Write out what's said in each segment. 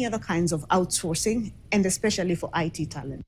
other kinds of outsourcing, and especially for IT talent.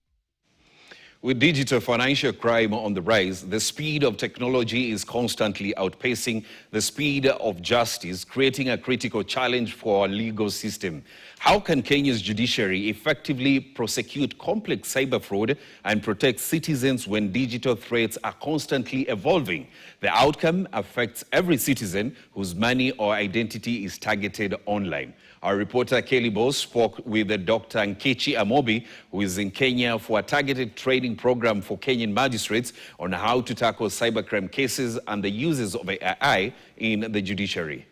With digital financial crime on the rise, the speed of technology is constantly outpacing the speed of justice, creating a critical challenge for our legal system. How can Kenya's judiciary effectively prosecute complex cyber fraud and protect citizens when digital threats are constantly evolving? The outcome affects every citizen whose money or identity is targeted online. Our reporter Kelley Boss spoke with Dr. Nkechi Amobi, who is in Kenya for a targeted training program for Kenyan magistrates on how to tackle cybercrime cases and the uses of AI in the judiciary.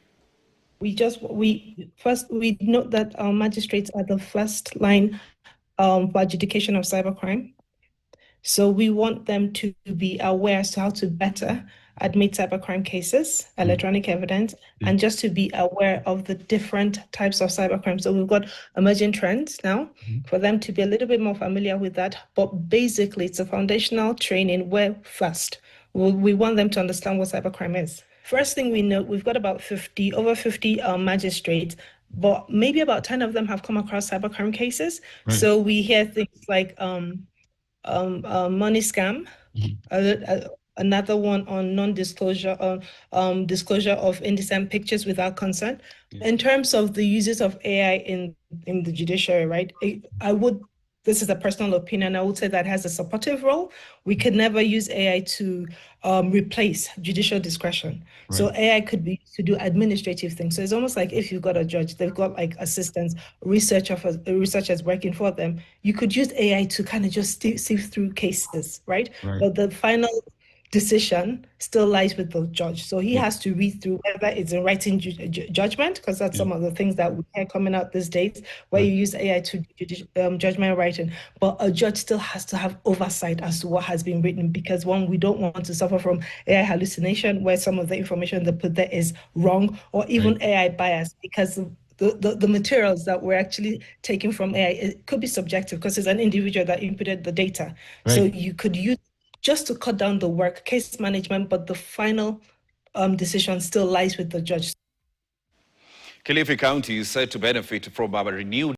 We note that our magistrates are the first line for adjudication of cybercrime. So we want them to be aware as to how to better admit cybercrime cases, electronic evidence, and just to be aware of the different types of cybercrime. So we've got emerging trends now for them to be a little bit more familiar with that. But basically, it's a foundational training where first we want them to understand what cybercrime is. First thing we know, we've got about over 50 magistrates, but maybe about 10 of them have come across cybercrime cases. Right. So we hear things like money scam, another one on non-disclosure, disclosure of indecent pictures without consent. Yeah. In terms of the uses of AI in the judiciary, right? This is a personal opinion, I would say that has a supportive role. We could never use AI to replace judicial discretion. Right. So AI could be used to do administrative things. So it's almost like if you've got a judge, they've got like assistants, researchers working for them. You could use AI to kind of just sift through cases, right? But the final decision still lies with the judge. So he has to read through whether it's in writing judgment, because that's some of the things that we hear coming out these days, where you use AI to judgment writing. But a judge still has to have oversight as to what has been written, because one, we don't want to suffer from AI hallucination, where some of the information they put there is wrong, or even AI bias, because the materials that we're actually taking from AI, it could be subjective because it's an individual that inputted the data. Right. So you could use just to cut down the work, case management, but the final decision still lies with the judge. Kilifi County is said to benefit from a renewed